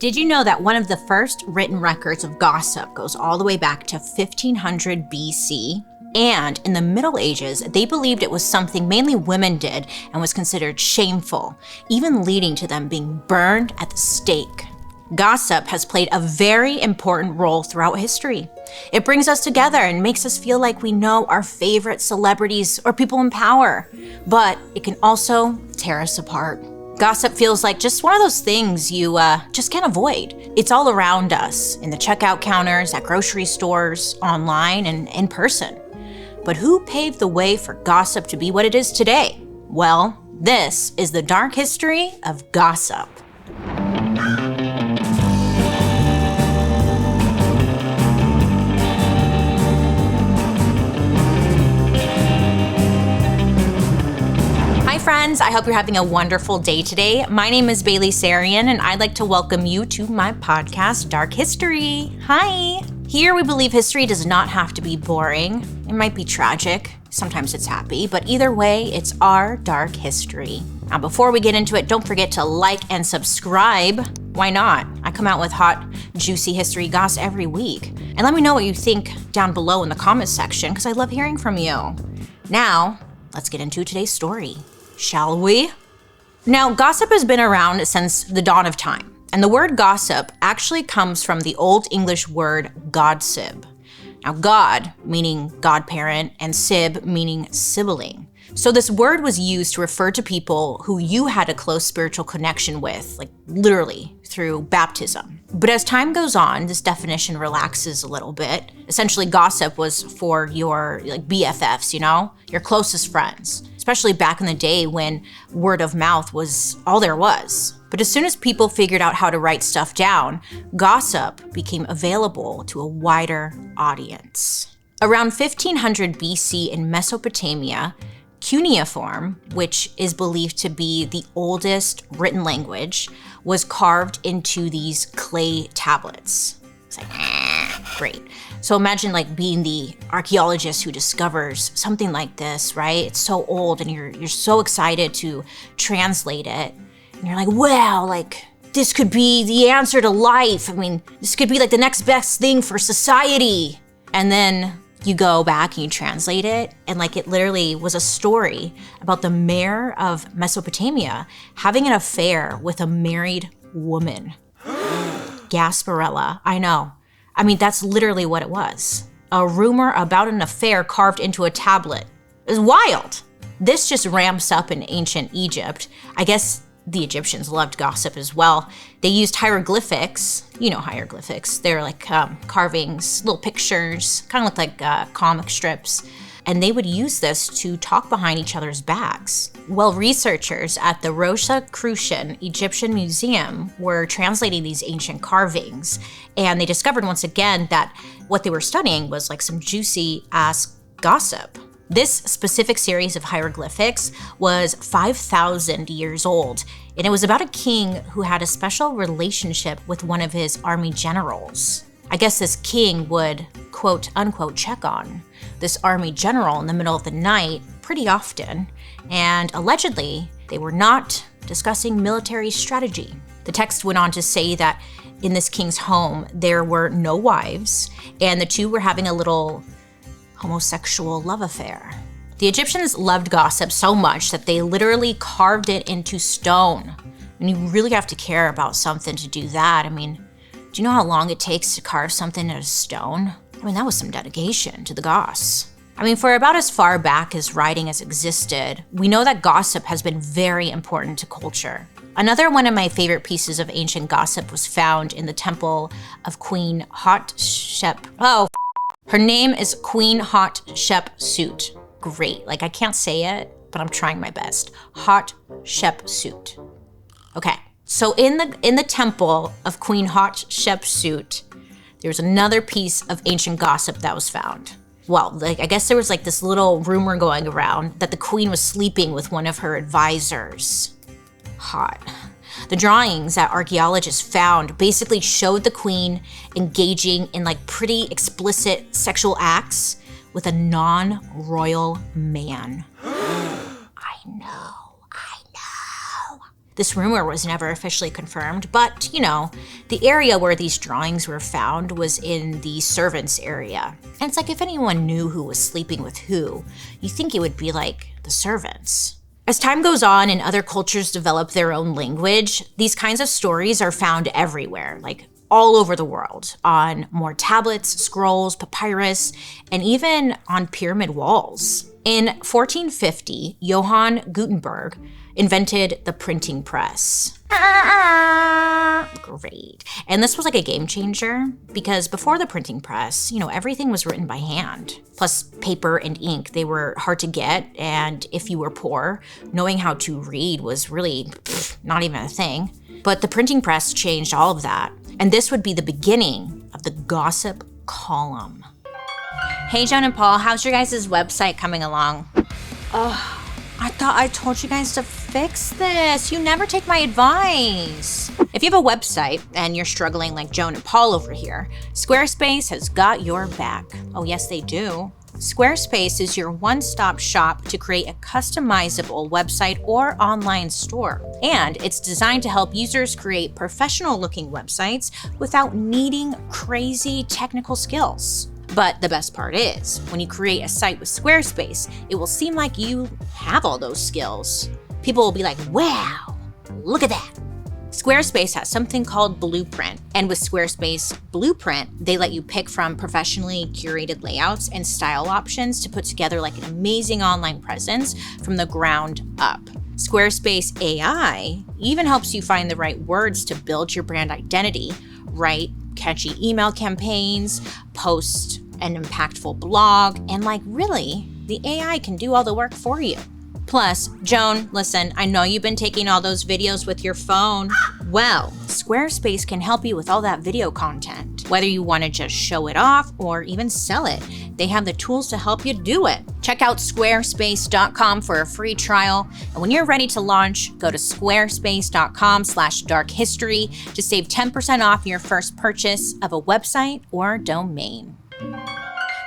Did you know that one of the first written records of gossip goes all the way back to 1500 BC? And in the Middle Ages, they believed it was something mainly women did and was considered shameful, even leading to them being burned at the stake. Gossip has played a very important role throughout history. It brings us together and makes us feel like we know our favorite celebrities or people in power, but it can also tear us apart. Gossip feels like just one of those things you just can't avoid. It's all around us, in the checkout counters, at grocery stores, online, and in person. But who paved the way for gossip to be what it is today? Well, this is the dark history of gossip. Friends, I hope you're having a wonderful day today. My name is Bailey Sarian, and I'd like to welcome you to my podcast, Dark History. Hi! Here we believe history does not have to be boring. It might be tragic, sometimes it's happy, but either way, it's our dark history. Now, before we get into it, don't forget to like and subscribe. Why not? I come out with hot, juicy history goss every week. And let me know what you think down below in the comments section, because I love hearing from you. Now, let's get into today's story. Shall we? Now, gossip has been around since the dawn of time, and the word gossip actually comes from the Old English word godsib. Now, God meaning godparent and sib meaning sibling. So this word was used to refer to people who you had a close spiritual connection with, like literally through baptism. But as time goes on, this definition relaxes a little bit. Essentially, gossip was for your BFFs, your closest friends, especially back in the day when word of mouth was all there was. But as soon as people figured out how to write stuff down, gossip became available to a wider audience. Around 1500 BC in Mesopotamia, cuneiform, which is believed to be the oldest written language, was carved into these clay tablets. It's like, great. So imagine being the archaeologist who discovers something like this, right? It's so old and you're so excited to translate it. And you're like, wow, this could be the answer to life. I mean, this could be the next best thing for society. And then you go back and you translate it, and it literally was a story about the mayor of Mesopotamia having an affair with a married woman. Gasparilla, I know. I mean, that's literally what it was. A rumor about an affair carved into a tablet. It was wild. This just ramps up in ancient Egypt. I guess the Egyptians loved gossip as well. They used hieroglyphics. You know hieroglyphics. They're carvings, little pictures, kind of look like comic strips. And they would use this to talk behind each other's backs. Well, researchers at the Rosicrucian Egyptian Museum were translating these ancient carvings, and they discovered once again that what they were studying was some juicy-ass gossip. This specific series of hieroglyphics was 5,000 years old, and it was about a king who had a special relationship with one of his army generals. I guess this king would, quote unquote, check on this army general in the middle of the night pretty often, and allegedly, they were not discussing military strategy. The text went on to say that in this king's home, there were no wives, and the two were having a little homosexual love affair. The Egyptians loved gossip so much that they literally carved it into stone. And you really have to care about something to do that. I mean, do you know how long it takes to carve something out of stone? I mean, that was some dedication to the goss. I mean, for about as far back as writing has existed, we know that gossip has been very important to culture. Another one of my favorite pieces of ancient gossip was found in the temple of Queen Hatshepsut. Her name is Queen Hatshepsut. Great. I can't say it, but I'm trying my best. Hatshepsut. Okay. So in the temple of Queen Hatshepsut, there's another piece of ancient gossip that was found. Well, I guess there was this little rumor going around that the queen was sleeping with one of her advisors. Hot. The drawings that archaeologists found basically showed the queen engaging in pretty explicit sexual acts with a non-royal man. I know. This rumor was never officially confirmed, but, the area where these drawings were found was in the servants' area. And it's like if anyone knew who was sleeping with who, you think it would be like the servants. As time goes on and other cultures develop their own language, these kinds of stories are found everywhere, like all over the world, on more tablets, scrolls, papyrus, and even on pyramid walls. In 1450, Johann Gutenberg invented the printing press. Great. And this was like a game changer because before the printing press, everything was written by hand. Plus paper and ink, they were hard to get. And if you were poor, knowing how to read was really not even a thing. But the printing press changed all of that. And this would be the beginning of the gossip column. Hey, Joan and Paul, how's your guys' website coming along? I thought I told you guys to fix this. You never take my advice. If you have a website and you're struggling like Joan and Paul over here, Squarespace has got your back. Oh, yes, they do. Squarespace is your one-stop shop to create a customizable website or online store. And it's designed to help users create professional-looking websites without needing crazy technical skills. But the best part is, when you create a site with Squarespace, it will seem like you have all those skills. People will be like, wow, look at that. Squarespace has something called Blueprint. And with Squarespace Blueprint, they let you pick from professionally curated layouts and style options to put together like an amazing online presence from the ground up. Squarespace AI even helps you find the right words to build your brand identity, write catchy email campaigns, post an impactful blog, and really, the AI can do all the work for you. Plus, Joan, listen, I know you've been taking all those videos with your phone. Well, Squarespace can help you with all that video content. Whether you want to just show it off or even sell it, they have the tools to help you do it. Check out squarespace.com for a free trial. And when you're ready to launch, go to squarespace.com/darkhistory to save 10% off your first purchase of a website or domain.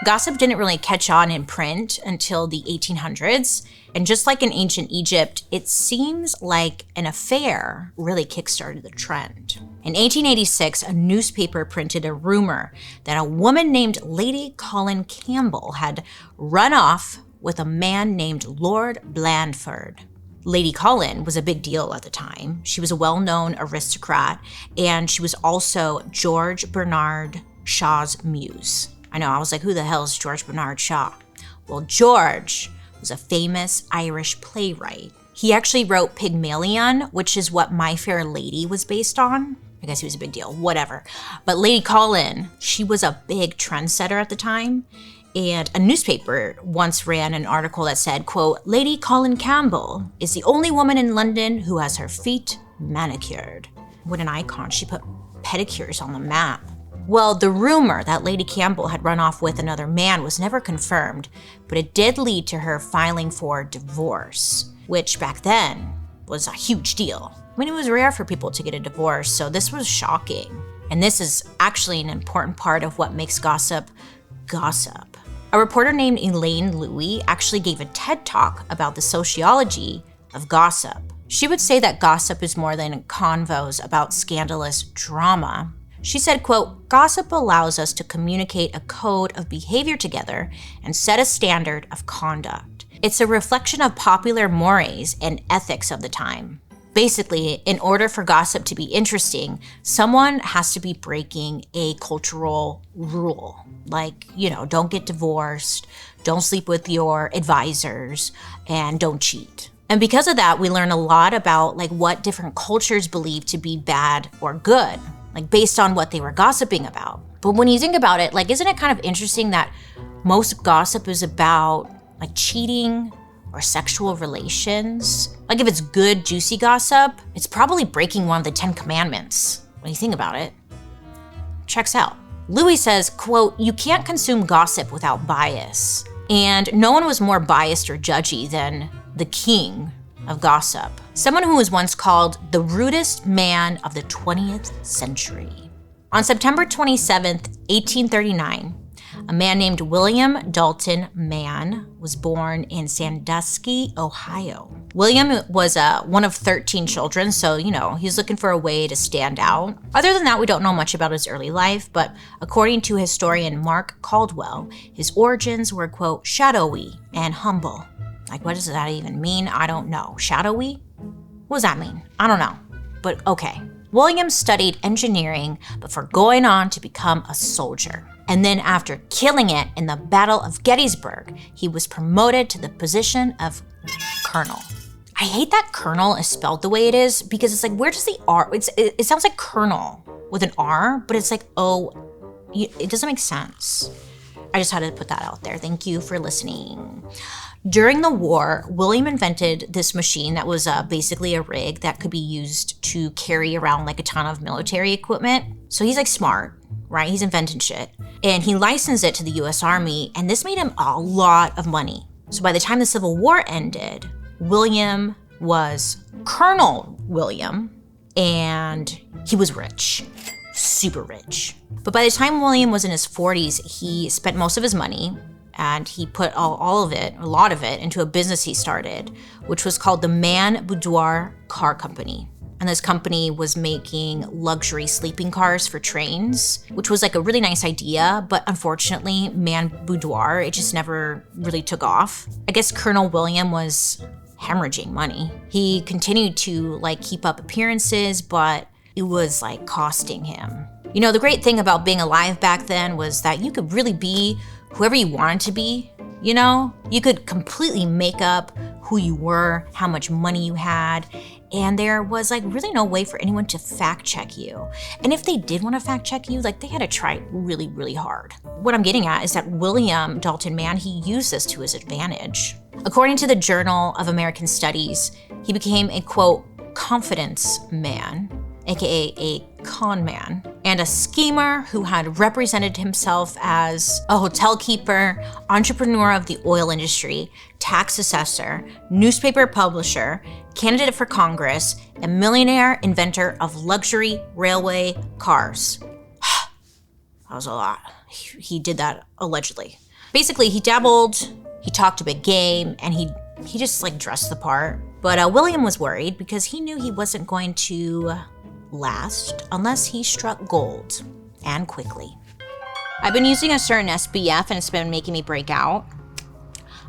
Gossip didn't really catch on in print until the 1800s. And just like in ancient Egypt, it seems like an affair really kickstarted the trend. In 1886, a newspaper printed a rumor that a woman named Lady Colin Campbell had run off with a man named Lord Blandford. Lady Colin was a big deal at the time. She was a well-known aristocrat, and she was also George Bernard Shaw's muse. I know, I was like, who the hell is George Bernard Shaw? Well, George was a famous Irish playwright. He actually wrote Pygmalion, which is what My Fair Lady was based on. I guess he was a big deal, whatever. But Lady Colin, she was a big trendsetter at the time. And a newspaper once ran an article that said, quote, Lady Colin Campbell is the only woman in London who has her feet manicured. What an icon. She put pedicures on the map. Well, the rumor that Lady Campbell had run off with another man was never confirmed, but it did lead to her filing for divorce, which back then was a huge deal. I mean, it was rare for people to get a divorce, so this was shocking. And this is actually an important part of what makes gossip gossip. A reporter named Elaine Louis actually gave a TED Talk about the sociology of gossip. She would say that gossip is more than convos about scandalous drama. She said, quote, gossip allows us to communicate a code of behavior together and set a standard of conduct. It's a reflection of popular mores and ethics of the time. Basically, in order for gossip to be interesting, someone has to be breaking a cultural rule. Like, don't get divorced, don't sleep with your advisors, and don't cheat. And because of that, we learn a lot about what different cultures believe to be bad or good, based on what they were gossiping about. But when you think about it, isn't it kind of interesting that most gossip is about cheating or sexual relations? If it's good, juicy gossip, it's probably breaking one of the 10 Commandments when you think about it. Checks out. Louis says, quote, you can't consume gossip without bias. And no one was more biased or judgy than the king of gossip. Someone who was once called the rudest man of the 20th century. On September 27th, 1839, A man named William Dalton Mann was born in Sandusky, Ohio. William was one of 13 children, so, he's looking for a way to stand out. Other than that, we don't know much about his early life, but according to historian Mark Caldwell, his origins were, quote, shadowy and humble. Like, what does that even mean? I don't know. Shadowy? What does that mean? I don't know, but okay. William studied engineering before going on to become a soldier. And then after killing it in the Battle of Gettysburg, he was promoted to the position of colonel. I hate that colonel is spelled the way it is because it's like, where does the R, it sounds like colonel with an R, but it's like, it doesn't make sense. I just had to put that out there. Thank you for listening. During the war, William invented this machine that was basically a rig that could be used to carry around like a ton of military equipment. So he's like smart, right? He's inventing shit. And he licensed it to the US Army, and this made him a lot of money. So by the time the Civil War ended, William was Colonel William, and he was rich, super rich. But by the time William was in his 40s, he spent most of his money, and he put a lot of it, into a business he started, which was called the Mann Boudoir Car Company. And this company was making luxury sleeping cars for trains, which was like a really nice idea, but unfortunately, Mann Boudoir, it just never really took off. I guess Colonel William was hemorrhaging money. He continued to keep up appearances, but it was costing him. The great thing about being alive back then was that you could really be whoever you wanted to be. You could completely make up who you were, how much money you had, and there was really no way for anyone to fact check you. And if they did want to fact check you, they had to try really, really hard. What I'm getting at is that William Dalton Mann, he used this to his advantage. According to the Journal of American Studies, he became a, quote, confidence man, aka a con man, and a schemer who had represented himself as a hotel keeper, entrepreneur of the oil industry, tax assessor, newspaper publisher, candidate for Congress, and millionaire inventor of luxury railway cars. That was a lot. He did that allegedly. Basically, he dabbled, he talked a big game, and he just dressed the part. But William was worried because he knew he wasn't going to last unless he struck gold, and quickly. I've been using a certain SPF and it's been making me break out.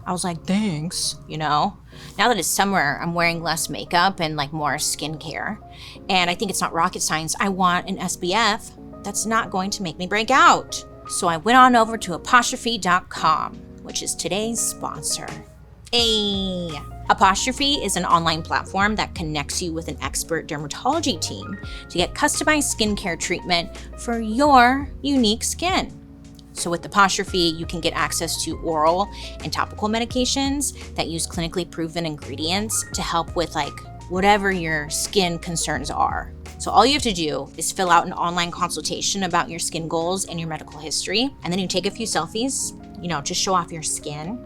I was like, thanks, Now that it's summer, I'm wearing less makeup and more skincare. And I think it's not rocket science. I want an SPF that's not going to make me break out. So I went on over to apostrophe.com, which is today's sponsor. Hey! Apostrophe is an online platform that connects you with an expert dermatology team to get customized skincare treatment for your unique skin. So with Apostrophe, you can get access to oral and topical medications that use clinically proven ingredients to help with whatever your skin concerns are. So all you have to do is fill out an online consultation about your skin goals and your medical history, and then you take a few selfies, just show off your skin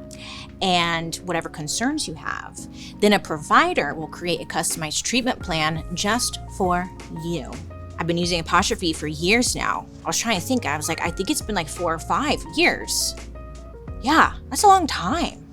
and whatever concerns you have. Then a provider will create a customized treatment plan just for you. I've been using Apostrophe for years now. I was trying to think, I think it's been 4 or 5 years. Yeah, that's a long time.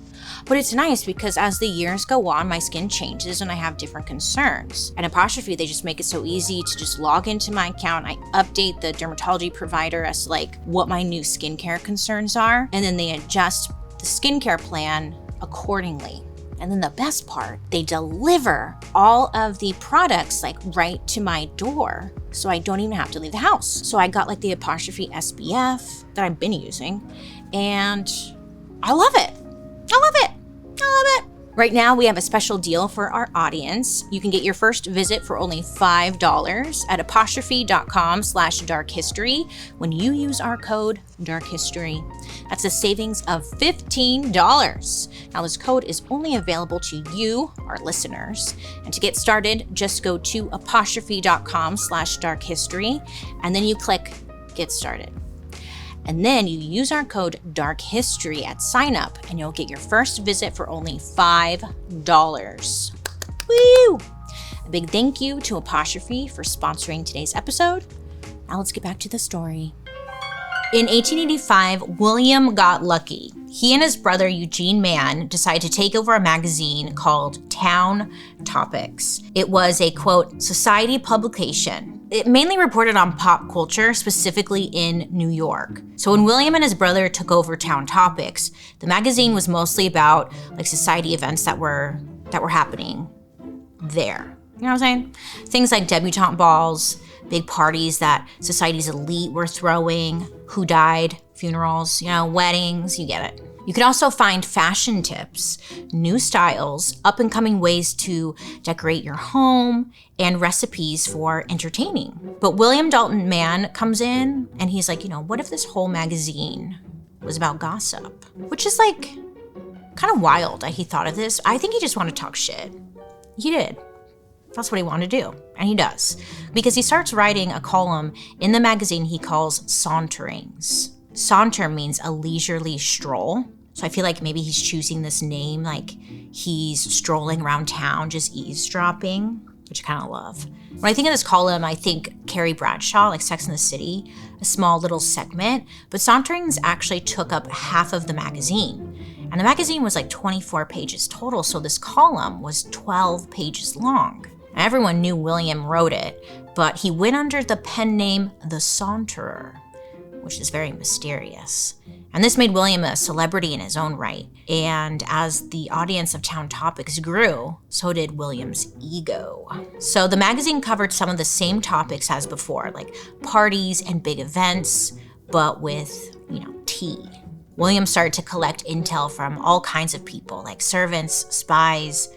But it's nice because as the years go on, my skin changes and I have different concerns. And Apostrophe, they just make it so easy to just log into my account. I update the dermatology provider as to what my new skincare concerns are, and then they adjust the skincare plan accordingly. And then the best part, they deliver all of the products right to my door, so I don't even have to leave the house. So I got the Apostrophe SPF that I've been using, and I love it. I love it. I love it. Right now, we have a special deal for our audience. You can get your first visit for only $5 at apostrophe.com/darkhistory when you use our code darkhistory. That's a savings of $15. Now, this code is only available to you, our listeners. And to get started, just go to apostrophe.com/darkhistory, and then you click Get Started. And then you use our code DARKHISTORY at sign up, and you'll get your first visit for only $5. Woo! A big thank you to Apostrophe for sponsoring today's episode. Now let's get back to the story. In 1885, William got lucky. He and his brother Eugene Mann decided to take over a magazine called Town Topics. It was a, quote, society publication. It mainly reported on pop culture, specifically in New York. So when William and his brother took over Town Topics, the magazine was mostly about like society events that were happening there. You know what I'm saying? Things like debutante balls, big parties that society's elite were throwing, who died, funerals, weddings, you get it. You can also find fashion tips, new styles, up-and-coming ways to decorate your home, and recipes for entertaining. But William Dalton Mann comes in and he's like, what if this whole magazine was about gossip? Which is like kind of wild that he thought of this. I think he just wanted to talk shit. He did. That's what he wanted to do, and he does. Because he starts writing a column in the magazine he calls Saunterings. Saunter means a leisurely stroll. So I feel like maybe he's choosing this name, like he's strolling around town, just eavesdropping, which I kind of love. When I think of this column, I think Carrie Bradshaw, like Sex and the City, a small little segment, but Saunterings actually took up half of the magazine. And the magazine was like 24 pages total, so this column was 12 pages long. And everyone knew William wrote it, but he went under the pen name The Saunterer, which is very mysterious. And this made William a celebrity in his own right. And as the audience of Town Topics grew, so did William's ego. So the magazine covered some of the same topics as before, like parties and big events, but with, tea. William started to collect intel from all kinds of people, like servants, spies,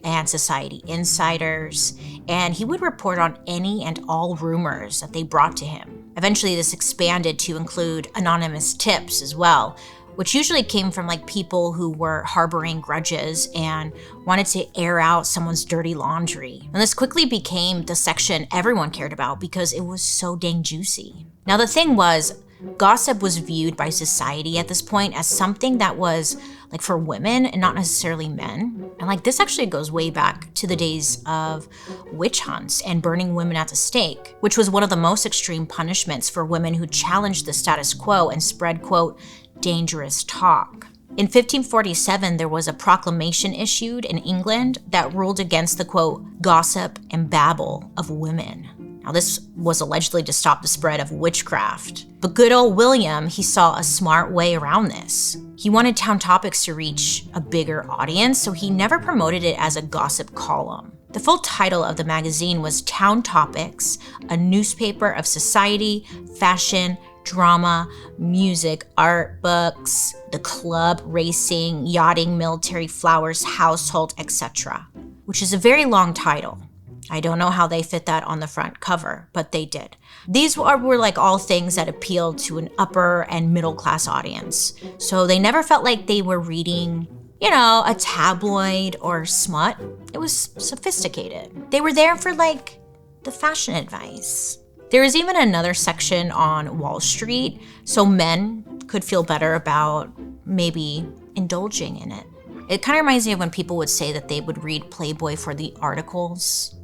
and society insiders, and he would report on any and all rumors that they brought to him. Eventually, this expanded to include anonymous tips as well, which usually came from like people who were harboring grudges and wanted to air out someone's dirty laundry. And this quickly became the section everyone cared about because it was so dang juicy. Now, the thing was, gossip was viewed by society at this point as something that was like for women and not necessarily men. And like this actually goes way back to the days of witch hunts and burning women at the stake, which was one of the most extreme punishments for women who challenged the status quo and spread, quote, dangerous talk. In 1547, there was a proclamation issued in England that ruled against the, quote, gossip and babble of women. Now, this was allegedly to stop the spread of witchcraft. But good old William, he saw a smart way around this. He wanted Town Topics to reach a bigger audience, so he never promoted it as a gossip column. The full title of the magazine was Town Topics, a newspaper of society, fashion, drama, music, art, books, the club, racing, yachting, military, flowers, household, etc., which is a very long title. I don't know how they fit that on the front cover, but they did. These were like all things that appealed to an upper and middle class audience. So they never felt like they were reading, a tabloid or smut. It was sophisticated. They were there for like the fashion advice. There was even another section on Wall Street, so men could feel better about maybe indulging in it. It kind of reminds me of when people would say that they would read Playboy for the articles,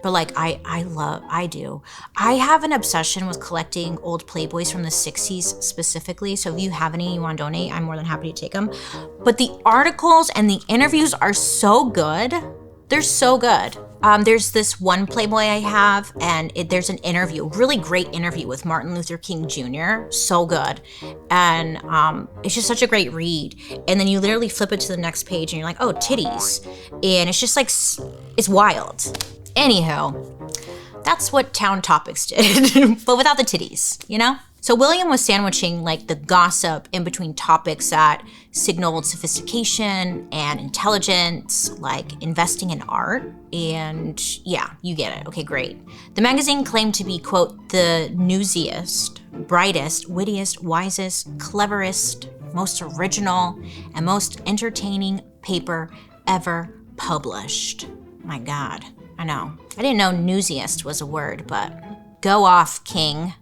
But like, I do. I have an obsession with collecting old Playboys from the 60s specifically. So if you have any you want to donate, I'm more than happy to take them. But the articles and the interviews are so good. They're so good. There's this one Playboy I have, and there's an interview, really great interview with Martin Luther King Jr. So good. And it's just such a great read. And then you literally flip it to the next page and you're like, oh, titties. And it's just like, it's wild. Anywho, that's what Town Topics did, but without the titties, So William was sandwiching like the gossip in between topics that signaled sophistication and intelligence, like investing in art. And yeah, you get it. Okay, great. The magazine claimed to be, quote, the newsiest, brightest, wittiest, wisest, cleverest, most original, and most entertaining paper ever published. My God, I know. I didn't know newsiest was a word, but go off, King.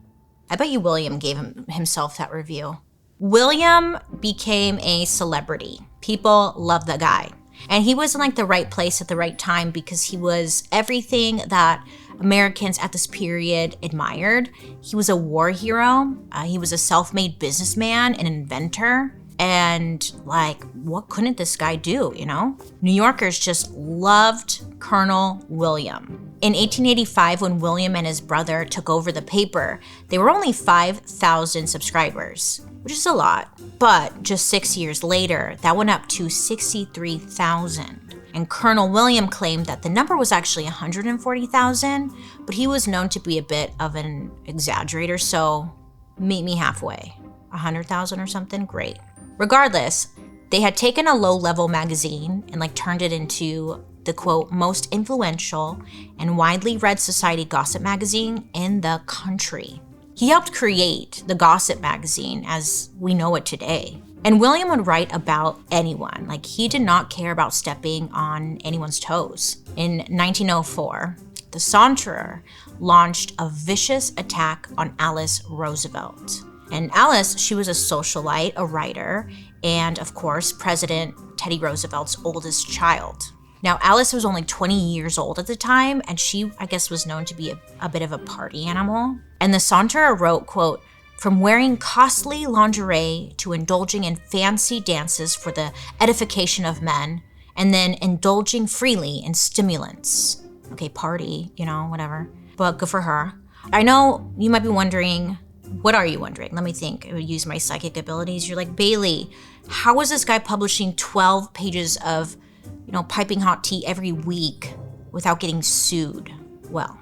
I bet you William gave himself that review. William became a celebrity. People loved the guy. And he was in like the right place at the right time because he was everything that Americans at this period admired. He was a war hero. He was a self-made businessman, an inventor. And like, what couldn't this guy do, you know? New Yorkers just loved Colonel William. In 1885, when William and his brother took over the paper, they were only 5,000 subscribers, which is a lot. But just 6 years later, that went up to 63,000. And Colonel William claimed that the number was actually 140,000, but he was known to be a bit of an exaggerator, so meet me halfway. 100,000 or something? Great. Regardless, they had taken a low-level magazine and like turned it into the quote, most influential and widely read society gossip magazine in the country. He helped create the gossip magazine as we know it today. And William would write about anyone. Like, he did not care about stepping on anyone's toes. In 1904, the Saunterer launched a vicious attack on Alice Roosevelt. And Alice, she was a socialite, a writer, and of course, President Teddy Roosevelt's oldest child. Now, Alice was only 20 years old at the time, and she, I guess, was known to be a bit of a party animal. And the Saunterer wrote, quote, from wearing costly lingerie to indulging in fancy dances for the edification of men, and then indulging freely in stimulants. Okay, party, you know, whatever. But good for her. I know you might be wondering, what are you wondering? Let me think. I would use my psychic abilities. You're like, Bailey, how is this guy publishing 12 pages of, you know, piping hot tea every week without getting sued? Well,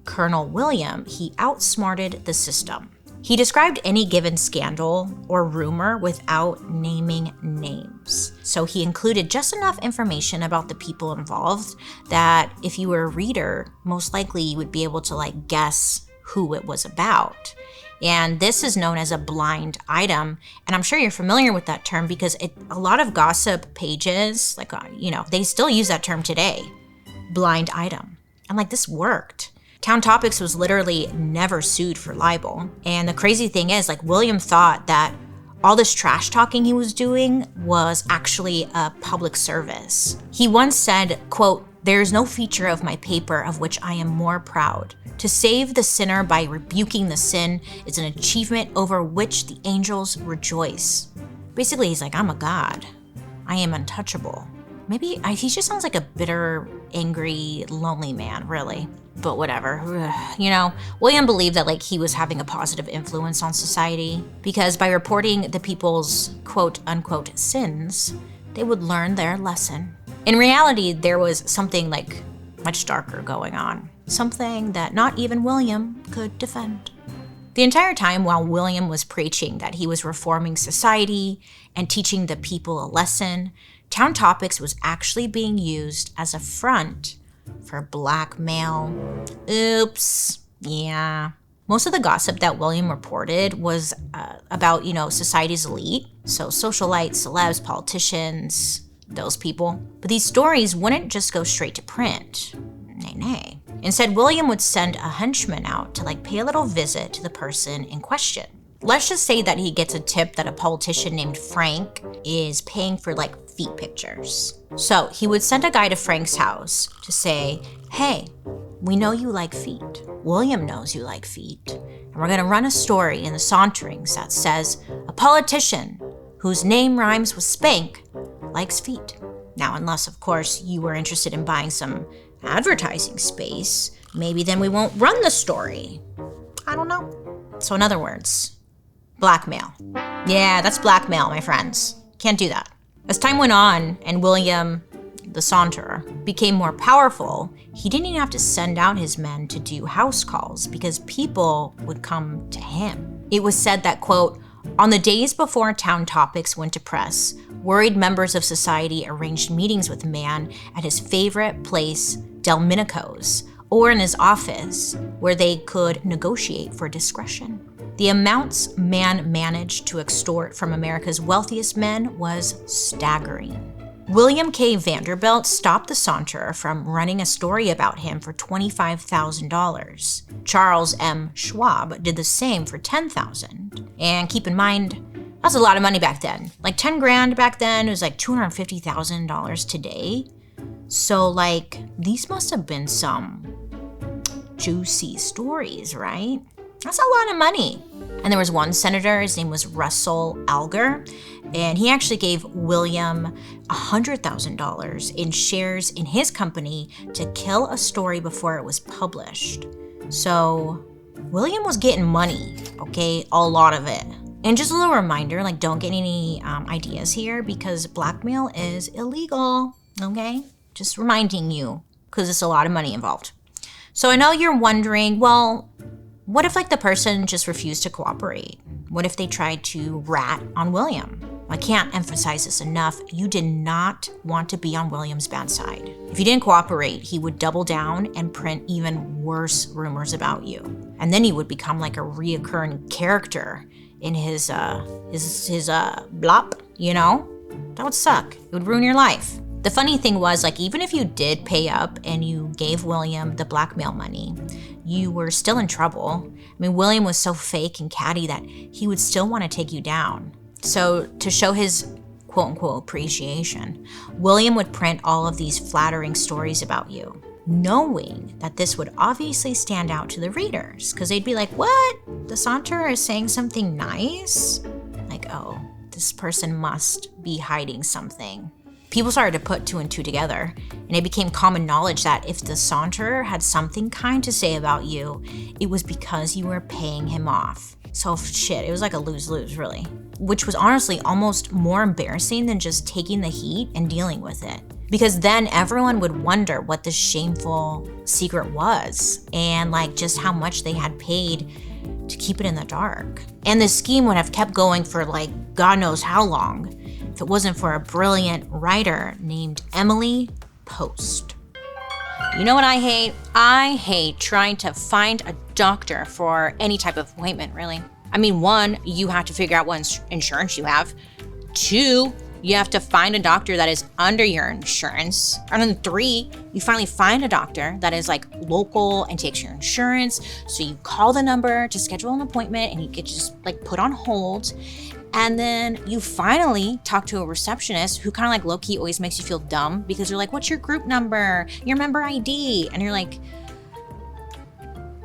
Colonel William, he outsmarted the system. He described any given scandal or rumor without naming names. So he included just enough information about the people involved that if you were a reader, most likely you would be able to like guess who it was about. And this is known as a blind item. And I'm sure you're familiar with that term because a lot of gossip pages, like, you know, they still use that term today, blind item. And like, this worked. Town Topics was literally never sued for libel. And the crazy thing is, like, William thought that all this trash talking he was doing was actually a public service. He once said, quote, there is no feature of my paper of which I am more proud. To save the sinner by rebuking the sin is an achievement over which the angels rejoice. Basically, he's like, I'm a god. I am untouchable. Maybe he just sounds like a bitter, angry, lonely man, really. But whatever, you know, William believed that like he was having a positive influence on society because by reporting the people's quote unquote sins, they would learn their lesson. In reality, there was something like much darker going on, something that not even William could defend. The entire time while William was preaching that he was reforming society and teaching the people a lesson, Town Topics was actually being used as a front for blackmail. Oops. Yeah. Most of the gossip that William reported was about, you know, society's elite. So socialites, celebs, politicians, those people. But these stories wouldn't just go straight to print. Nay. Instead, William would send a henchman out to like pay a little visit to the person in question. Let's just say that he gets a tip that a politician named Frank is paying for like feet pictures. So he would send a guy to Frank's house to say, hey, we know you like feet. William knows you like feet. And we're gonna run a story in the Saunterings that says a politician whose name rhymes with spank likes feet. Now, unless of course you were interested in buying some advertising space, maybe then we won't run the story. I don't know. So in other words, blackmail. Yeah, that's blackmail, my friends. Can't do that. As time went on and William, the Saunterer, became more powerful, he didn't even have to send out his men to do house calls because people would come to him. It was said that, quote, on the days before Town Topics went to press, worried members of society arranged meetings with man at his favorite place, Delmonico's, or in his office, where they could negotiate for discretion. The amounts man managed to extort from America's wealthiest men was staggering. William K. Vanderbilt stopped the Saunterer from running a story about him for $25,000. Charles M. Schwab did the same for $10,000. And keep in mind, that's a lot of money back then. Like 10 grand back then was like $250,000 today. So like, these must have been some juicy stories, right? That's a lot of money. And there was one senator, his name was Russell Alger, and he actually gave William $100,000 in shares in his company to kill a story before it was published. So William was getting money, okay? A lot of it. And just a little reminder, like, don't get any ideas here because blackmail is illegal, okay? Just reminding you because it's a lot of money involved. So I know you're wondering, well, what if like the person just refused to cooperate? What if they tried to rat on William? I can't emphasize this enough. You did not want to be on William's bad side. If you didn't cooperate, he would double down and print even worse rumors about you. And then he would become like a reoccurring character in his blop, you know? That would suck. It would ruin your life. The funny thing was, like, even if you did pay up and you gave William the blackmail money, you were still in trouble. I mean, William was so fake and catty that he would still want to take you down. So to show his quote-unquote appreciation, William would print all of these flattering stories about you, knowing that this would obviously stand out to the readers because they'd be like, what? The Saunter is saying something nice? Like, oh, this person must be hiding something. People started to put two and two together, and it became common knowledge that if the Saunter had something kind to say about you, it was because you were paying him off. So shit, it was like a lose-lose, really. Which was honestly almost more embarrassing than just taking the heat and dealing with it. Because then everyone would wonder what the shameful secret was and like just how much they had paid to keep it in the dark. And the scheme would have kept going for like God knows how long if it wasn't for a brilliant writer named Emily Post. You know what I hate? I hate trying to find a doctor for any type of appointment, really. I mean, 1, you have to figure out what insurance you have. 2, you have to find a doctor that is under your insurance. And then 3, you finally find a doctor that is like local and takes your insurance. So you call the number to schedule an appointment and you get just like put on hold. And then you finally talk to a receptionist who kind of like low-key always makes you feel dumb because they're like, what's your group number, your member ID? And you're like,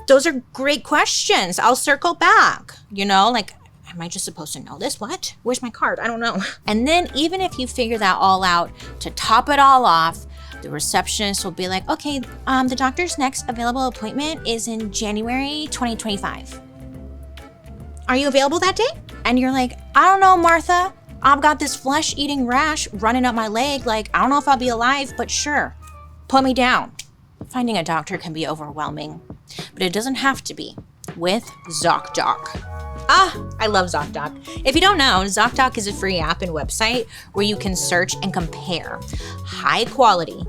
those are great questions. I'll circle back, you know, like, am I just supposed to know this? What? Where's my card? I don't know. And then even if you figure that all out, to top it all off, the receptionist will be like, okay, the doctor's next available appointment is in January 2025. Are you available that day? And you're like, I don't know, Martha. I've got this flesh-eating rash running up my leg. Like, I don't know if I'll be alive, but sure, put me down. Finding a doctor can be overwhelming, but it doesn't have to be with ZocDoc. I love ZocDoc. If you don't know, ZocDoc is a free app and website where you can search and compare high-quality,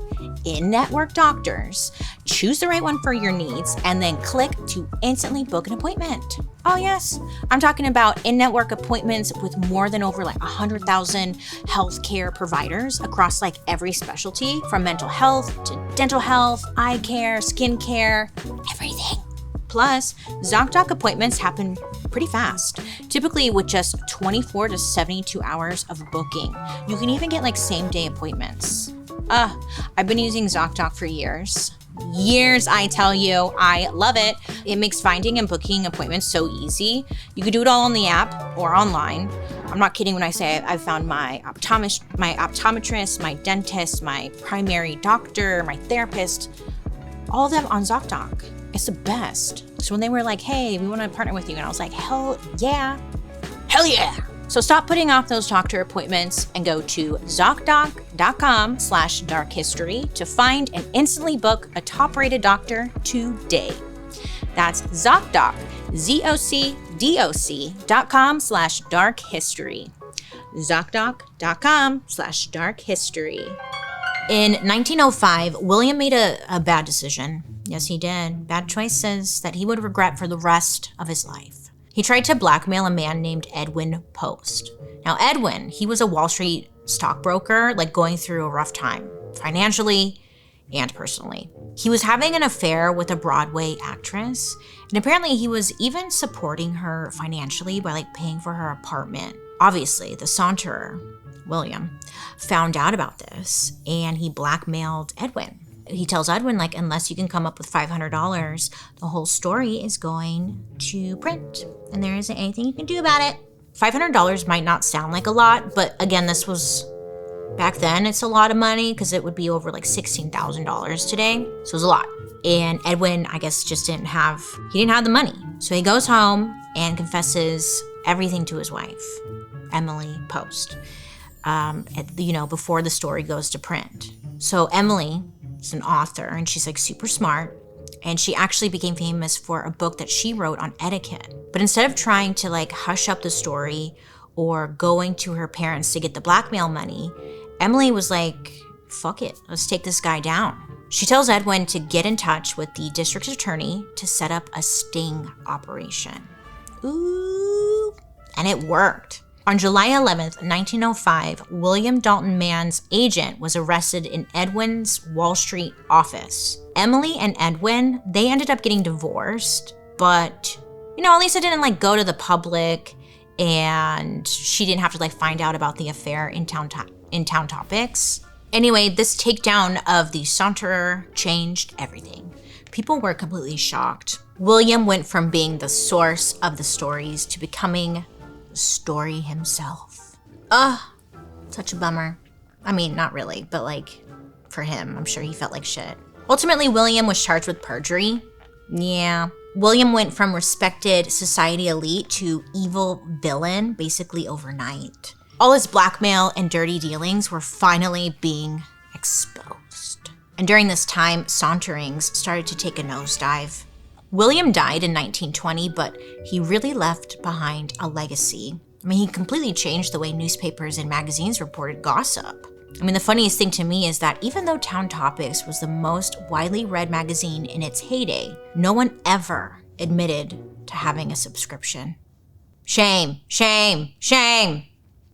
in-network doctors, choose the right one for your needs, and then click to instantly book an appointment. Oh yes, I'm talking about in-network appointments with more than over like 100,000 healthcare providers across like every specialty, from mental health to dental health, eye care, skin care, everything. Plus, ZocDoc appointments happen pretty fast, typically with just 24 to 72 hours of booking. You can even get like same-day appointments. I've been using ZocDoc for years. I tell you, I love it. It makes finding and booking appointments so easy. You can do it all on the app or online. I'm not kidding when I say I've found my optometrist, my dentist, my primary doctor, my therapist, all of them on ZocDoc. It's the best. So when they were like, hey, we want to partner with you, and I was like, hell yeah. Hell yeah. So stop putting off those doctor appointments and go to ZocDoc.com/darkhistory to find and instantly book a top-rated doctor today. That's ZocDoc, ZocDoc.com/darkhistory. ZocDoc.com/darkhistory. In 1905, William made a bad decision. Yes, he did. Bad choices that he would regret for the rest of his life. He tried to blackmail a man named Edwin Post. Now, Edwin, he was a Wall Street stockbroker, like going through a rough time, financially and personally. He was having an affair with a Broadway actress, and apparently he was even supporting her financially by like paying for her apartment. Obviously, the Saunterer, William, found out about this, and he blackmailed Edwin. He tells Edwin, like, unless you can come up with $500, the whole story is going to print. And there isn't anything you can do about it. $500 might not sound like a lot, but again, this was back then, it's a lot of money because it would be over like $16,000 today. So it was a lot. And Edwin, I guess, just didn't have the money. So he goes home and confesses everything to his wife, Emily Post, before the story goes to print. So Emily is an author and she's like super smart. And she actually became famous for a book that she wrote on etiquette. But instead of trying to like hush up the story or going to her parents to get the blackmail money, Emily was like, fuck it, let's take this guy down. She tells Edwin to get in touch with the district attorney to set up a sting operation. Ooh, and it worked. On July 11th, 1905, William Dalton Mann's agent was arrested in Edwin's Wall Street office. Emily and Edwin, they ended up getting divorced, but, at least it didn't like go to the public and she didn't have to like find out about the affair in town topics. Anyway, this takedown of the Saunterer changed everything. People were completely shocked. William went from being the source of the stories to becoming the story himself. Such a bummer. I mean, not really, but like for him, I'm sure he felt like shit. Ultimately, William was charged with perjury. Yeah. William went from respected society elite to evil villain basically overnight. All his blackmail and dirty dealings were finally being exposed. And during this time, saunterings started to take a nosedive. William died in 1920, but he really left behind a legacy. I mean, he completely changed the way newspapers and magazines reported gossip. I mean, the funniest thing to me is that even though Town Topics was the most widely read magazine in its heyday, no one ever admitted to having a subscription. Shame, shame, shame.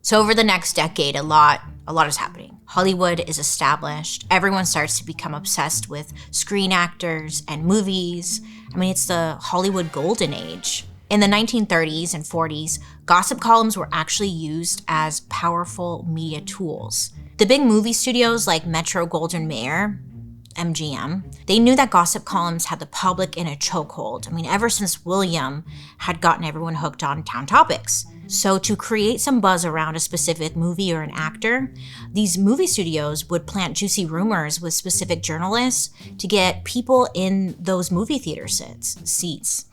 So over the next decade, a lot is happening. Hollywood is established. Everyone starts to become obsessed with screen actors and movies. I mean, it's the Hollywood golden age. In the 1930s and 40s, gossip columns were actually used as powerful media tools. The big movie studios like Metro-Goldwyn-Mayer, MGM, they knew that gossip columns had the public in a chokehold. I mean, ever since William had gotten everyone hooked on Town Topics. So to create some buzz around a specific movie or an actor, these movie studios would plant juicy rumors with specific journalists to get people in those movie theater seats.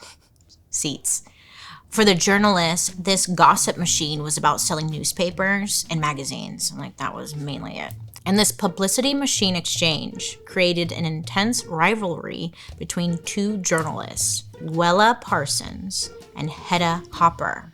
For the journalists, this gossip machine was about selling newspapers and magazines. Like, that was mainly it. And this publicity machine exchange created an intense rivalry between two journalists, Luella Parsons and Hedda Hopper.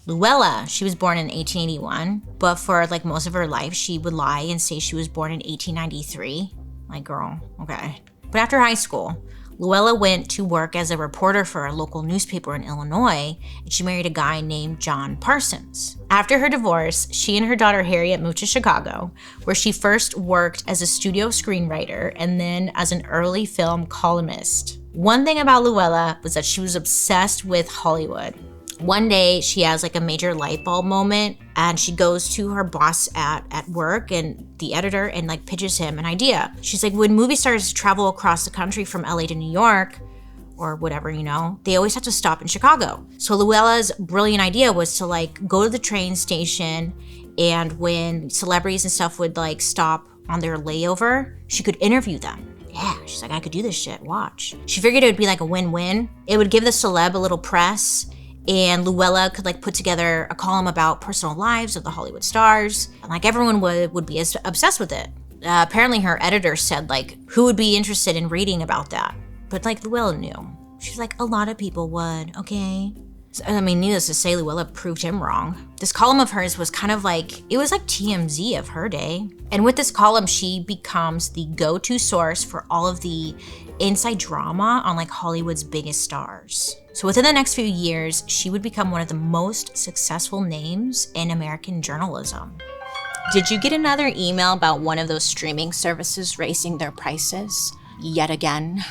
Luella, she was born in 1881, but for like most of her life, she would lie and say she was born in 1893. Like, girl, okay. But after high school, Luella went to work as a reporter for a local newspaper in Illinois, and she married a guy named John Parsons. After her divorce, she and her daughter Harriet moved to Chicago, where she first worked as a studio screenwriter and then as an early film columnist. One thing about Luella was that she was obsessed with Hollywood. One day, she has like a major light bulb moment, and she goes to her boss at work and the editor and like pitches him an idea. She's like, when movie stars travel across the country from LA to New York or whatever, they always have to stop in Chicago. So Luella's brilliant idea was to like go to the train station, and when celebrities and stuff would like stop on their layover, she could interview them. Yeah, she's like, I could do this shit, watch. She figured it would be like a win-win. It would give the celeb a little press, and Luella could like put together a column about personal lives of the Hollywood stars. And like everyone would be as obsessed with it. Apparently her editor said like, who would be interested in reading about that? But like Luella knew. She's like, a lot of people would, okay? So, I mean, needless to say, Luella proved him wrong. This column of hers was kind of like, it was like TMZ of her day. And with this column, she becomes the go-to source for all of the inside drama on like Hollywood's biggest stars. So within the next few years, she would become one of the most successful names in American journalism. Did you get another email about one of those streaming services raising their prices yet again?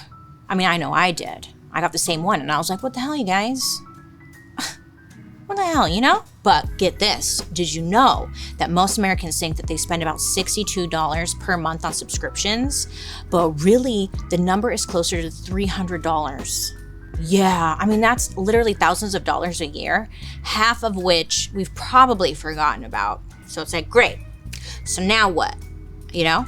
I mean, I know I did. I got the same one and I was like, what the hell, you guys? What the hell, But get this, did you know that most Americans think that they spend about $62 per month on subscriptions? But really, the number is closer to $300. Yeah, I mean, that's literally thousands of dollars a year, half of which we've probably forgotten about. So it's like, great. So now what? You know?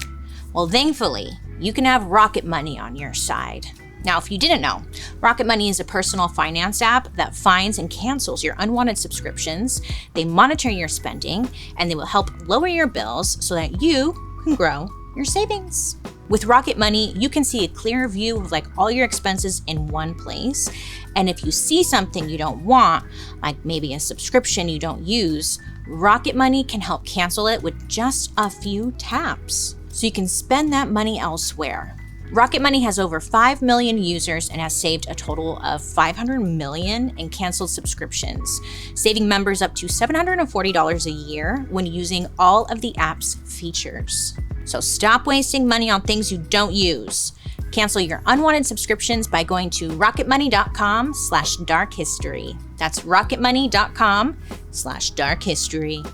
Well, thankfully, you can have Rocket Money on your side. Now, if you didn't know, Rocket Money is a personal finance app that finds and cancels your unwanted subscriptions. They monitor your spending, and they will help lower your bills so that you can grow your savings. With Rocket Money, you can see a clear view of like all your expenses in one place. And if you see something you don't want, like maybe a subscription you don't use, Rocket Money can help cancel it with just a few taps. So you can spend that money elsewhere. Rocket Money has over 5 million users and has saved a total of 500 million in canceled subscriptions, saving members up to $740 a year when using all of the app's features. So stop wasting money on things you don't use. Cancel your unwanted subscriptions by going to rocketmoney.com/darkhistory. That's rocketmoney.com/darkhistory.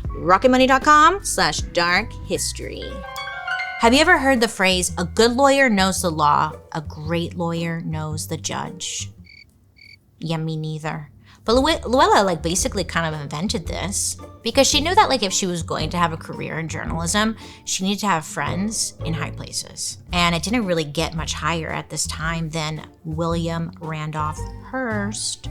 rocketmoney.com/darkhistory. Have you ever heard the phrase, a good lawyer knows the law, a great lawyer knows the judge? Yeah, me neither. But Luella basically kind of invented this because she knew that if she was going to have a career in journalism, she needed to have friends in high places. And it didn't really get much higher at this time than William Randolph Hearst.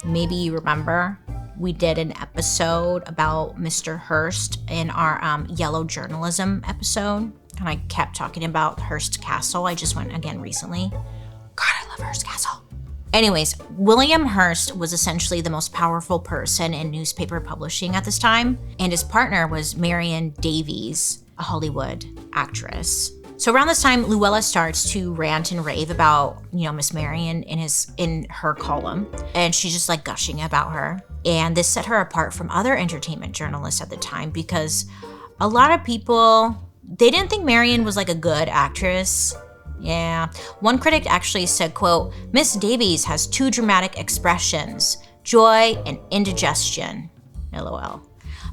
Maybe you remember we did an episode about Mr. Hearst in our Yellow Journalism episode. And I kept talking about Hearst Castle. I just went again recently. God, I love Hearst Castle. Anyways, William Hearst was essentially the most powerful person in newspaper publishing at this time. And his partner was Marion Davies, a Hollywood actress. So around this time, Luella starts to rant and rave about, Miss Marion in her column. And she's just gushing about her. And this set her apart from other entertainment journalists at the time because a lot of people, they didn't think Marion was a good actress. Yeah. One critic actually said, quote, "Miss Davies has two dramatic expressions, joy and indigestion." LOL.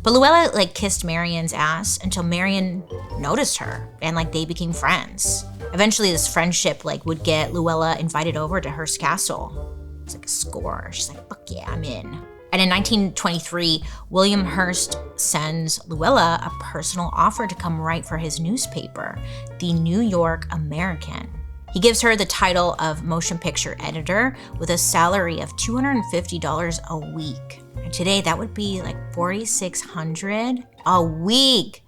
But Luella kissed Marion's ass until Marion noticed her and they became friends. Eventually this friendship would get Luella invited over to Hearst Castle. It's a score. She's like, fuck yeah, I'm in. And in 1923, William Hearst sends Luella a personal offer to come write for his newspaper, the New York American. He gives her the title of motion picture editor with a salary of $250 a week. And today, that would be $4,600 a week.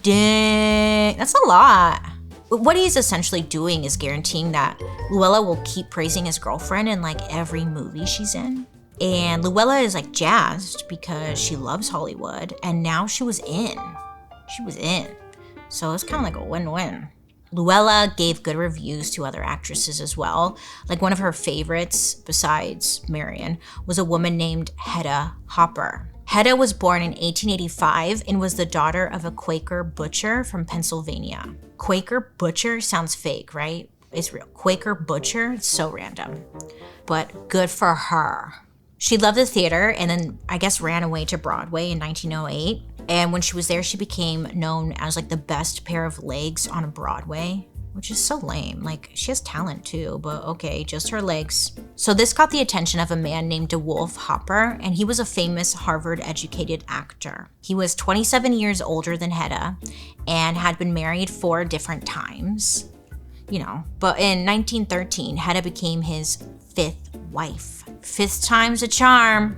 Dang, that's a lot. But what he's essentially doing is guaranteeing that Luella will keep praising his girlfriend in every movie she's in. And Luella is jazzed because she loves Hollywood, and now she was in. So it's kind of a win-win. Luella gave good reviews to other actresses as well. One of her favorites, besides Marion, was a woman named Hedda Hopper. Hedda was born in 1885 and was the daughter of a Quaker butcher from Pennsylvania. Quaker butcher sounds fake, right? It's real. Quaker butcher? It's so random. But good for her. She loved the theater and then I guess ran away to Broadway in 1908. And when she was there, she became known as the best pair of legs on Broadway, which is so lame. She has talent too, but okay, just her legs. So this caught the attention of a man named DeWolf Hopper, and he was a famous Harvard-educated actor. He was 27 years older than Hedda and had been married 4 different times. But in 1913, Hedda became his 5th wife. 5th time's a charm.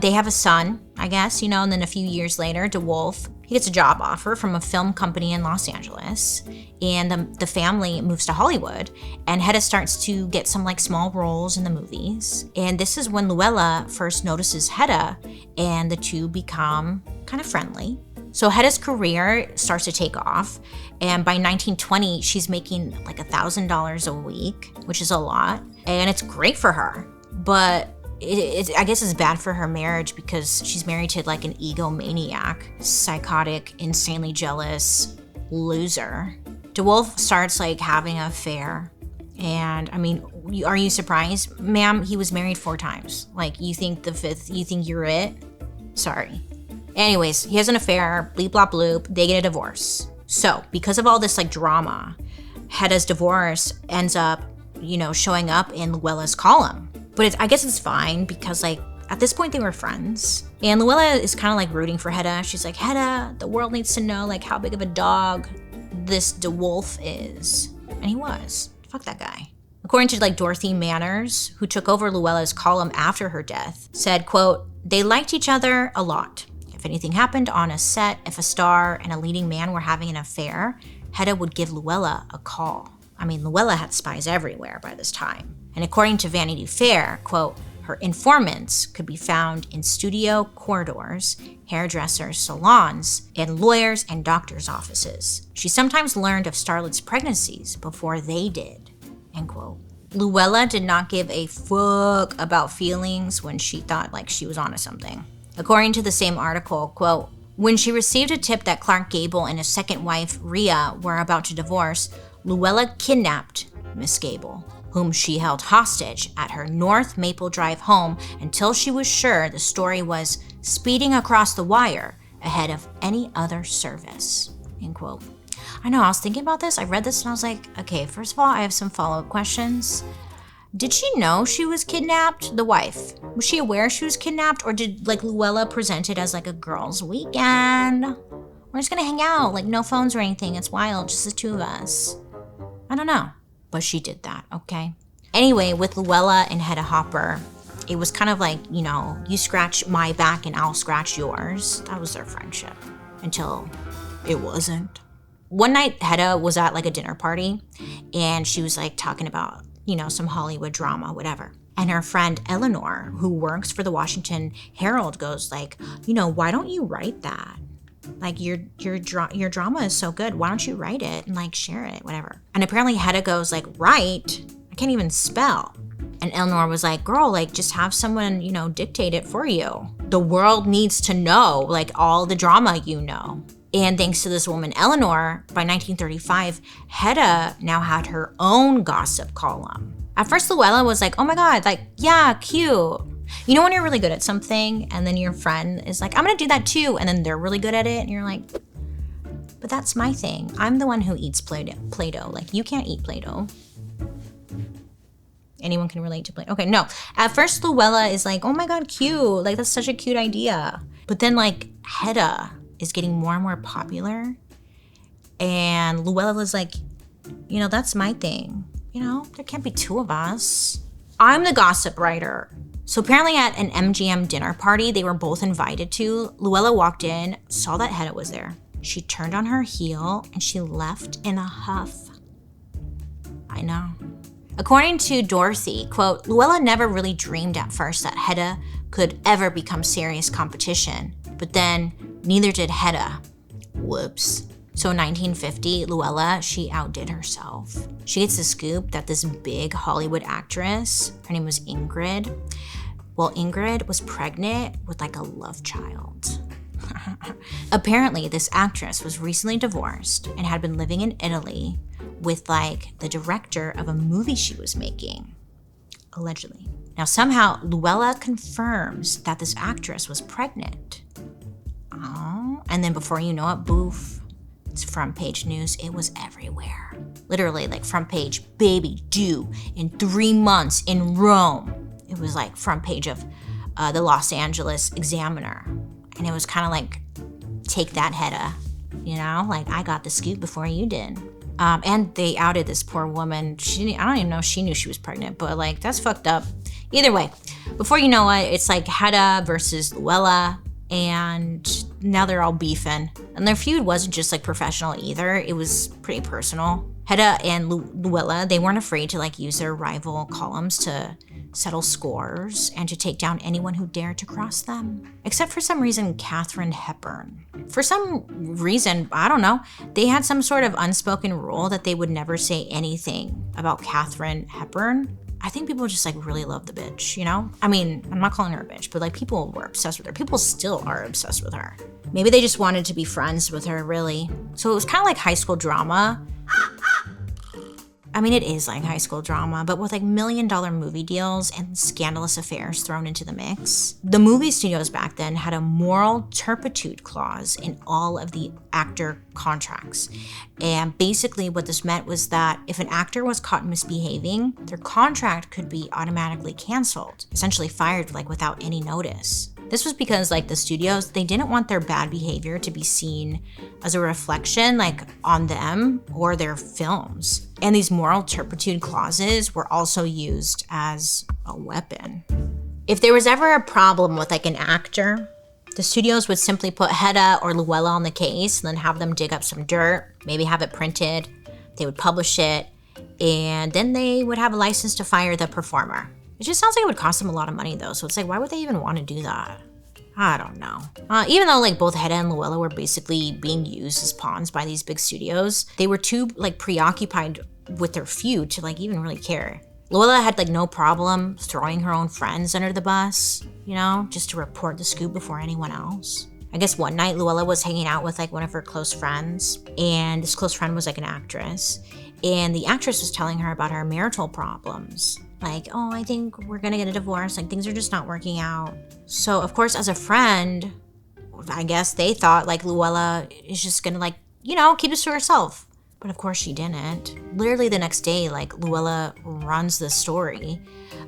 They have a son, I guess, and then a few years later, DeWolf, he gets a job offer from a film company in Los Angeles, and the family moves to Hollywood, and Hedda starts to get some small roles in the movies. And this is when Luella first notices Hedda, and the two become kind of friendly. So Hedda's career starts to take off, and by 1920, she's making $1,000 a week, which is a lot, and it's great for her. But I guess it's bad for her marriage because she's married to an egomaniac, psychotic, insanely jealous loser. DeWolf starts having an affair, And I mean, are you surprised? Ma'am, he was married 4 times. Like, you think the 5th, you think you're it? Sorry. Anyways, he has an affair, bleep, blop, bloop, they get a divorce. So, because of all this like drama, Hedda's divorce ends up, showing up in Luella's column. But I guess it's fine because like, at this point they were friends. And Luella is kind of like rooting for Hedda. She's like, Hedda, the world needs to know like how big of a dog this DeWolf is. And he was. Fuck that guy. According to like Dorothy Manners, who took over Luella's column after her death, said, quote, they liked each other a lot. If anything happened on a set, if a star and a leading man were having an affair, Hedda would give Luella a call. I mean, Luella had spies everywhere by this time. And according to Vanity Fair, quote, her informants could be found in studio corridors, hairdressers' salons, and lawyers' and doctors' offices. She sometimes learned of starlets' pregnancies before they did, end quote. Luella did not give a fuck about feelings when she thought like she was onto something. According to the same article, quote, when she received a tip that Clark Gable and his second wife, Rhea, were about to divorce, Luella kidnapped Miss Gable, whom she held hostage at her North Maple Drive home until she was sure the story was speeding across the wire ahead of any other service, end quote. I know, I was thinking about this. I read this and I was like, okay, first of all, I have some follow-up questions. Did she know she was kidnapped, the wife? Was she aware she was kidnapped, or did like Luella present it as like a girls' weekend? We're just gonna hang out, like no phones or anything. It's wild, just the 2 of us. I don't know. But she did that, okay? Anyway, with Luella and Hedda Hopper, it was kind of like, you scratch my back and I'll scratch yours. That was their friendship until it wasn't. One night, Hedda was at like a dinner party and she was like talking about, some Hollywood drama, whatever. And her friend Eleanor, who works for the Washington Herald, goes like, why don't you write that? Like your drama is so good. Why don't you write it and like share it, whatever. And apparently Hedda goes like, write? I can't even spell. And Eleanor was like, girl, like just have someone, dictate it for you. The world needs to know like all the drama you know. And thanks to this woman, Eleanor, by 1935, Hedda now had her own gossip column. At first, Luella was like, oh my God, like, yeah, cute. You know when you're really good at something and then your friend is like, I'm gonna do that too. And then they're really good at it and you're like, but that's my thing. I'm the one who eats Play-Doh. Like you can't eat Play-Doh. Anyone can relate to Play-Doh. Okay, no. At first Luella is like, oh my God, cute. Like that's such a cute idea. But then like Hedda is getting more and more popular. And Luella was like, that's my thing. There can't be 2 of us. I'm the gossip writer. So apparently at an MGM dinner party they were both invited to, Luella walked in, saw that Hedda was there. She turned on her heel and she left in a huff. I know. According to Dorothy, quote, Luella never really dreamed at first that Hedda could ever become serious competition, but then neither did Hedda. Whoops. So in 1950, Luella, she outdid herself. She gets the scoop that this big Hollywood actress, her name was Ingrid, well, Ingrid was pregnant with like a love child. Apparently, this actress was recently divorced and had been living in Italy with like the director of a movie she was making, allegedly. Now, somehow, Luella confirms that this actress was pregnant. Oh, and then before you know it, boof, it's front page news. It was everywhere. Literally, like front page, baby due in 3 months in Rome. It was like front page of the Los Angeles Examiner. And it was kind of like, take that, Hedda. Like I got the scoop before you did. And they outed this poor woman. I don't even know if she knew she was pregnant, but like that's fucked up. Either way, before you know it, it's like Hedda versus Luella. And now they're all beefing. And their feud wasn't just like professional either. It was pretty personal. Hedda and Luella, they weren't afraid to like use their rival columns to settle scores and to take down anyone who dared to cross them. Except for some reason, Katharine Hepburn. For some reason, I don't know, they had some sort of unspoken rule that they would never say anything about Katharine Hepburn. I think people just like really love the bitch, I mean, I'm not calling her a bitch, but like people were obsessed with her. People still are obsessed with her. Maybe they just wanted to be friends with her, really. So it was kind of like high school drama. I mean, it is like high school drama, but with like $1 million movie deals and scandalous affairs thrown into the mix. The movie studios back then had a moral turpitude clause in all of the actor contracts. And basically what this meant was that if an actor was caught misbehaving, their contract could be automatically canceled, essentially fired like without any notice. This was because like the studios, they didn't want their bad behavior to be seen as a reflection like on them or their films. And these moral turpitude clauses were also used as a weapon. If there was ever a problem with like an actor, the studios would simply put Hedda or Luella on the case and then have them dig up some dirt, maybe have it printed, they would publish it, and then they would have a license to fire the performer. It just sounds like it would cost them a lot of money though, so it's like, why would they even want to do that? I don't know. Even though like both Hedda and Luella were basically being used as pawns by these big studios, they were too like preoccupied with their feud to like even really care. Luella had like no problem throwing her own friends under the bus, you know, just to report the scoop before anyone else. I guess one night Luella was hanging out with like one of her close friends, and this close friend was like an actress, and the actress was telling her about her marital problems. Like, oh, I think we're gonna get a divorce, like things are just not working out. So of course, as a friend, I guess they thought like Luella is just gonna like, you know, keep this to herself. But of course she didn't. Literally the next day, like Luella runs this story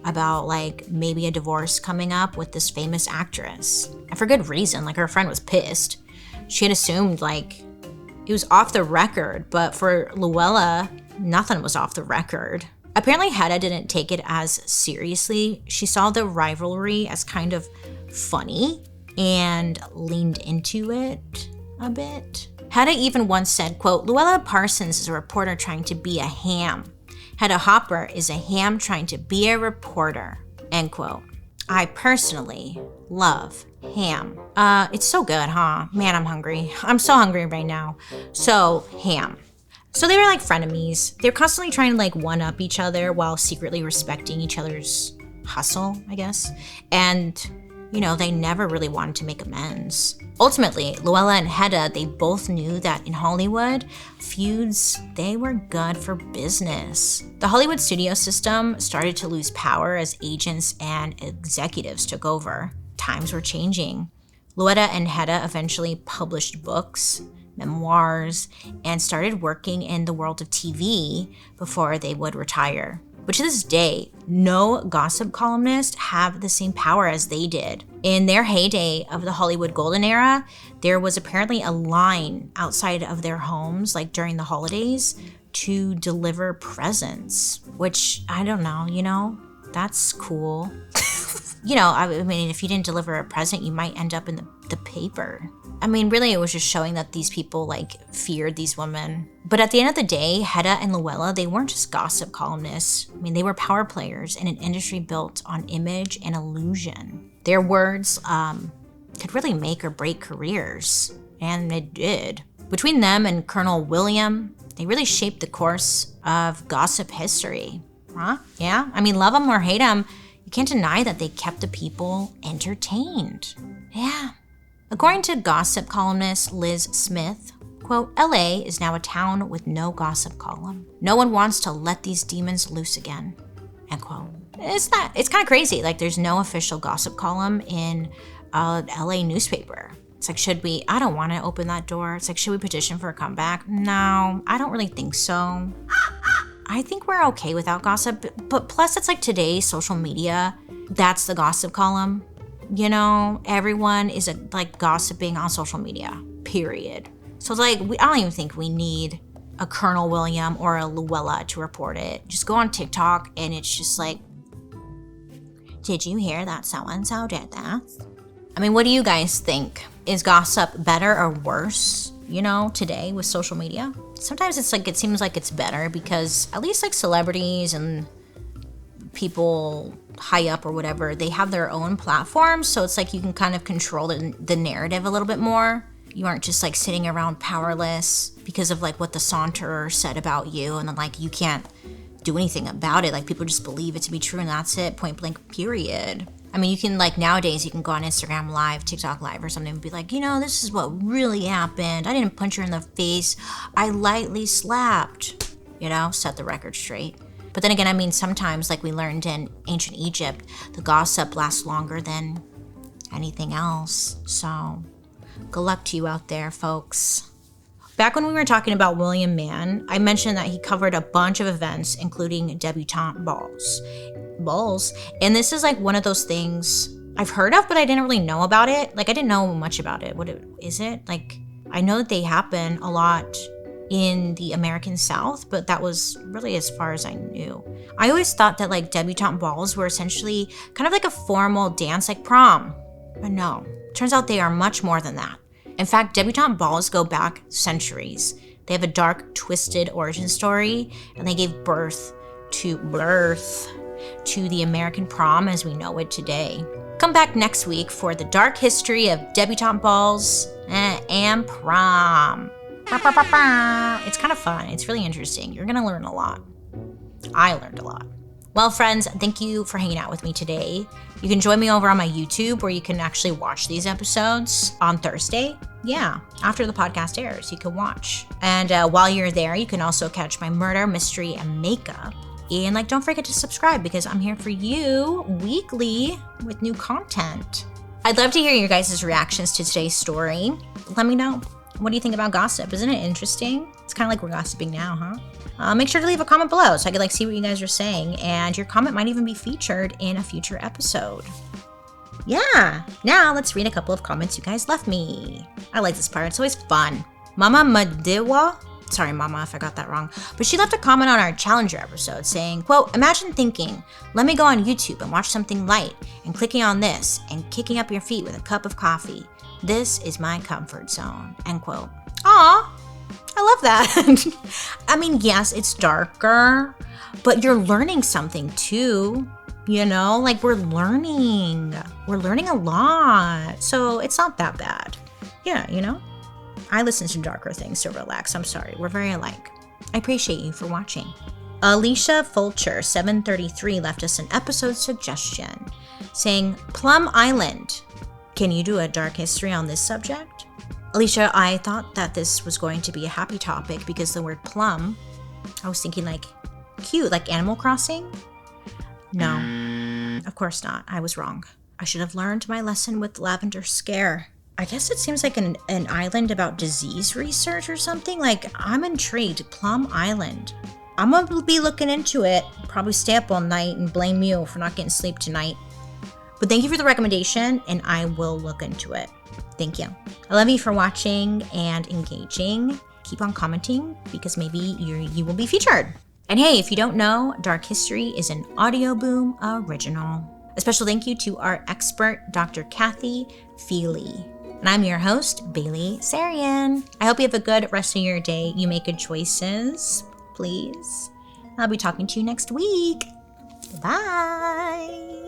about like maybe a divorce coming up with this famous actress. And for good reason, like her friend was pissed. She had assumed like it was off the record, but for Luella, nothing was off the record. Apparently Hedda didn't take it as seriously. She saw the rivalry as kind of funny and leaned into it a bit. Hedda even once said, quote, Luella Parsons is a reporter trying to be a ham. Hedda Hopper is a ham trying to be a reporter, end quote. I personally love ham. It's so good, huh? Man, I'm hungry. I'm so hungry right now. So, ham. So they were like frenemies. They were constantly trying to like one-up each other while secretly respecting each other's hustle, I guess. And, you know, they never really wanted to make amends. Ultimately, Luella and Hedda, they both knew that in Hollywood, feuds, they were good for business. The Hollywood studio system started to lose power as agents and executives took over. Times were changing. Luella and Hedda eventually published books, memoirs, and started working in the world of TV before they would retire. But to this day, no gossip columnists have the same power as they did. In their heyday of the Hollywood Golden Era, there was apparently a line outside of their homes, like during the holidays, to deliver presents, which I don't know, you know, that's cool. You know, I mean, if you didn't deliver a present, you might end up in the paper. I mean, really, it was just showing that these people, like, feared these women. But at the end of the day, Hedda and Luella, they weren't just gossip columnists. I mean, they were power players in an industry built on image and illusion. Their words could really make or break careers, and it did. Between them and Colonel William, they really shaped the course of gossip history. Huh? Yeah? I mean, love them or hate them, you can't deny that they kept the people entertained. Yeah. According to gossip columnist Liz Smith, quote, LA is now a town with no gossip column. No one wants to let these demons loose again, end quote. It's kind of crazy. Like there's no official gossip column in a LA newspaper. It's like, I don't want to open that door. It's like, should we petition for a comeback? No, I don't really think so. I think we're okay without gossip, but plus it's like today's social media, that's the gossip column. You know, everyone is like gossiping on social media, period. So it's like, I don't even think we need a Colonel William or a Luella to report it. Just go on TikTok and it's just like, did you hear that so-and-so did that? I mean, what do you guys think? Is gossip better or worse, you know, today with social media? Sometimes it's like, it seems like it's better because at least like celebrities and people high up or whatever, they have their own platforms. So it's like you can kind of control the narrative a little bit more. You aren't just like sitting around powerless because of like what the Saunterer said about you. And then like you can't do anything about it. Like people just believe it to be true and that's it, point blank, period. I mean, you can like nowadays you can go on Instagram Live, TikTok Live or something and be like, you know, this is what really happened. I didn't punch her in the face. I lightly slapped. set the record straight. But then again, I mean, sometimes, like we learned in ancient Egypt, the gossip lasts longer than anything else. So good luck to you out there, folks. Back when we were talking about William Mann, I mentioned that he covered a bunch of events, including debutante balls. And this is like one of those things I've heard of, but I didn't really know about it. Like, I didn't know much about it. Is it? Like, I know that they happen a lot in the American South, but that was really as far as I knew. I always thought that like debutante balls were essentially kind of like a formal dance like prom. But no, turns out they are much more than that. In fact, debutante balls go back centuries. They have a dark, twisted origin story, and they gave birth to the American prom as we know it today. Come back next week for the dark history of debutante balls and prom. It's kind of fun. It's really interesting. You're gonna learn a lot. I learned a lot. Well, friends, thank you for hanging out with me today. You can join me over on my YouTube where you can actually watch these episodes on Thursday. Yeah, after the podcast airs, you can watch. And while you're there, you can also catch my murder, mystery, and makeup. And don't forget to subscribe because I'm here for you weekly with new content. I'd love to hear your guys' reactions to today's story. Let me know. What do you think about gossip? Isn't it interesting? It's kind of like we're gossiping now, huh? Make sure to leave a comment below so I could see what you guys are saying, and your comment might even be featured in a future episode. Yeah, now let's read a couple of comments you guys left me. I like this part, it's always fun. Mama Madiwa, sorry Mama if I got that wrong, but she left a comment on our Challenger episode saying, quote, imagine thinking, let me go on YouTube and watch something light, and clicking on this, and kicking up your feet with a cup of coffee. This is my comfort zone, end quote. Aw, I love that. I mean, yes, it's darker, but you're learning something too, we're learning a lot. So it's not that bad. Yeah, I listen to darker things to relax. I'm sorry, we're very alike. I appreciate you for watching. Alicia Fulcher, 733, left us an episode suggestion saying, Plum Island. Can you do a dark history on this subject? Alicia, I thought that this was going to be a happy topic because the word plum, I was thinking cute, like Animal Crossing. No, of course not. I was wrong. I should have learned my lesson with Lavender Scare. I guess it seems like an island about disease research or something. I'm intrigued. Plum Island. I'm gonna be looking into it. Probably stay up all night and blame you for not getting sleep tonight. But thank you for the recommendation, and I will look into it. Thank you. I love you for watching and engaging. Keep on commenting because maybe you will be featured. And hey, if you don't know, Dark History is an Audio Boom original. A special thank you to our expert, Dr. Kathy Feely. And I'm your host, Bailey Sarian. I hope you have a good rest of your day. You make good choices, please. I'll be talking to you next week. Bye.